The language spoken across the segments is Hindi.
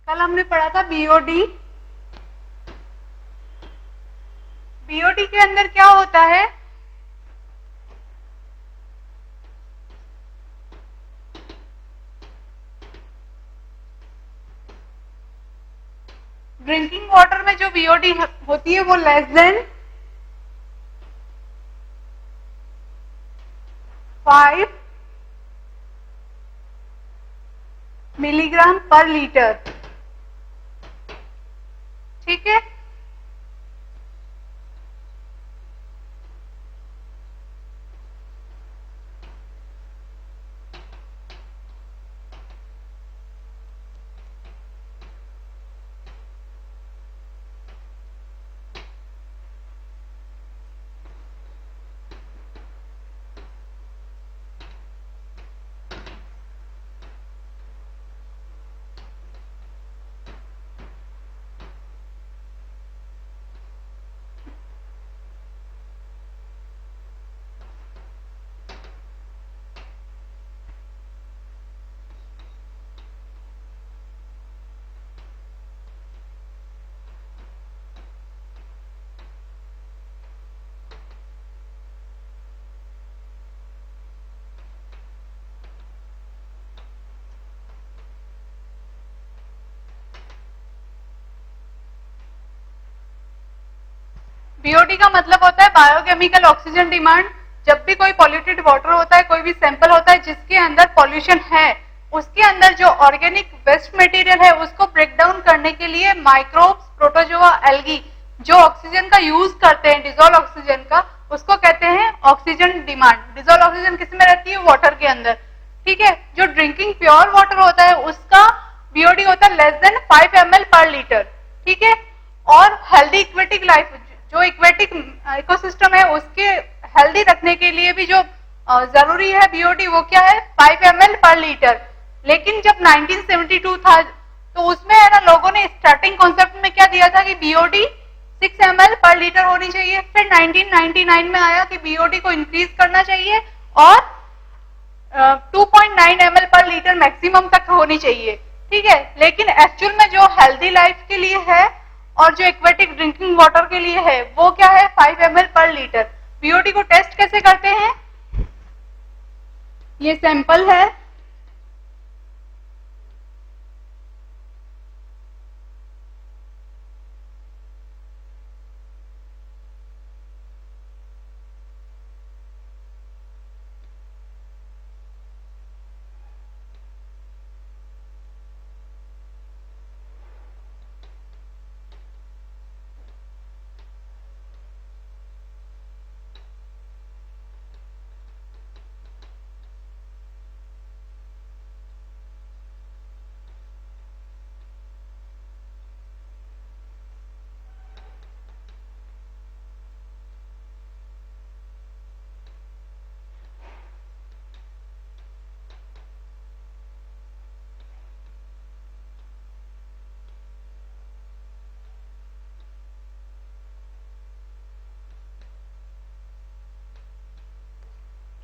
कल हमने पढ़ा था बीओडी। बीओडी के अंदर क्या होता है? ड्रिंकिंग वाटर में जो बीओडी होती है वो लेस देन 5 मिलीग्राम पर लीटर। ठीक है, बीओडी का मतलब होता है बायोकेमिकल ऑक्सीजन डिमांड। जब भी कोई पॉल्यूटेड वाटर होता है, कोई भी सैंपल होता है जिसके अंदर पॉल्यूशन है, उसके अंदर जो ऑर्गेनिक वेस्ट मटेरियल है उसको ब्रेक डाउन करने के लिए माइक्रोब्स, प्रोटोजोआ, एल्गी जो ऑक्सीजन का यूज करते हैं, डिजोल्व ऑक्सीजन का, उसको कहते हैं ऑक्सीजन डिमांड। डिजोल्व ऑक्सीजन किस में रहती है? वाटर के अंदर। ठीक है, जो ड्रिंकिंग प्योर वाटर होता है उसका बीओडी होता है लेस देन 5 ml पर लीटर। ठीक है, और हेल्दी इक्वेटिक लाइफ, जो इक्वेटिक इकोसिस्टम है उसके हेल्दी रखने के लिए भी जो जरूरी है बीओडी, वो क्या है? 5 ml पर लीटर। लेकिन जब 1972 था तो उसमें है ना, लोगों ने स्टार्टिंग कॉन्सेप्ट में क्या दिया था कि बीओडी 6 ml पर लीटर होनी चाहिए। फिर 1999 में आया कि बीओडी को इंक्रीज करना चाहिए और 2.9 ml पर लीटर मैक्सिमम तक होनी चाहिए। ठीक है, लेकिन एक्चुअल में जो हेल्दी लाइफ के लिए है और जो एक्वेटिक ड्रिंकिंग वाटर के लिए है वो क्या है? 5 ml पर लीटर। बीओडी को टेस्ट कैसे करते हैं? ये सैंपल है,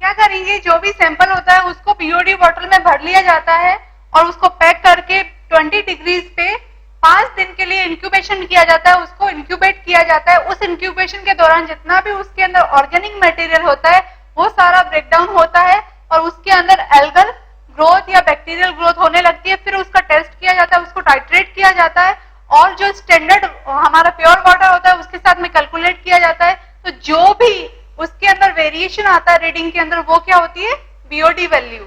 क्या करेंगे? जो भी सैंपल होता है उसको बीओडी बॉटल में भर लिया जाता है और उसको पैक करके 20 डिग्रीज पे 5 दिन के लिए इंक्यूबेशन किया जाता है, उसको इंक्यूबेट किया जाता है। उस इंक्यूबेशन के दौरान जितना भी उसके अंदर ऑर्गेनिक मटेरियल होता है वो सारा ब्रेकडाउन होता है और उसके अंदर एल्गल ग्रोथ या बैक्टीरियल ग्रोथ होने लगती है। फिर उसका टेस्ट किया जाता है, उसको टाइट्रेट किया जाता है और जो स्टैंडर्ड हमारा प्योर वाटर होता है उसके साथ में कैलकुलेट किया जाता है। तो जो भी उसके अंदर वेरिएशन आता है रीडिंग के अंदर, वो क्या होती है? BOD value.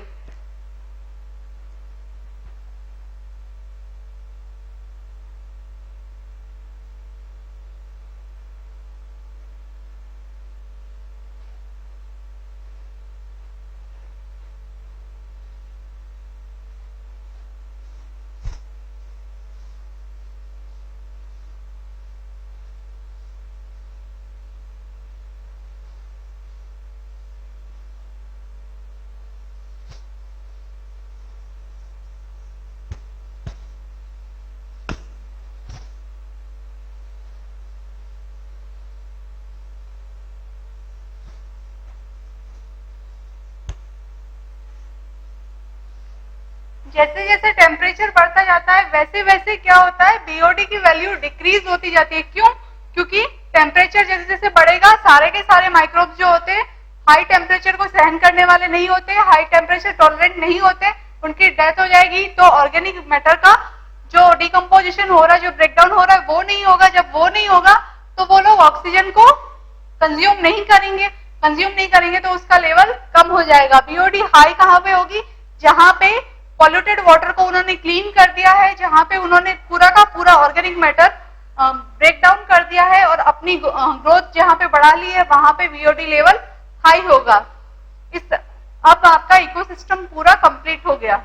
जैसे जैसे टेम्परेचर बढ़ता जाता है वैसे वैसे क्या होता है, बीओडी की वैल्यू डिक्रीज होती जाती है। क्यों? क्योंकि टेम्परेचर जैसे जैसे बढ़ेगा सारे के सारे माइक्रोब्स जो होते हैं हाई टेम्परेचर को सहन करने वाले नहीं होते, हाई टेम्परेचर टॉलरेंट नहीं होते, उनकी डेथ हो जाएगी। तो ऑर्गेनिक मैटर का जो डिकम्पोजिशन हो रहा है, जो ब्रेकडाउन हो रहा है, वो नहीं होगा। जब वो नहीं होगा तो वो लोग ऑक्सीजन को कंज्यूम नहीं करेंगे, कंज्यूम नहीं करेंगे तो उसका लेवल कम हो जाएगा। बीओडी हाई कहाँ पे होगी? जहां पे पॉल्यूटेड वाटर को उन्होंने क्लीन कर दिया है, जहां पे उन्होंने पूरा का पूरा ऑर्गेनिक मैटर ब्रेक डाउन कर दिया है और अपनी ग्रोथ जहां पे बढ़ा ली है, वहां पे बीओडी लेवल हाई होगा। अब आपका इकोसिस्टम पूरा कंप्लीट हो गया।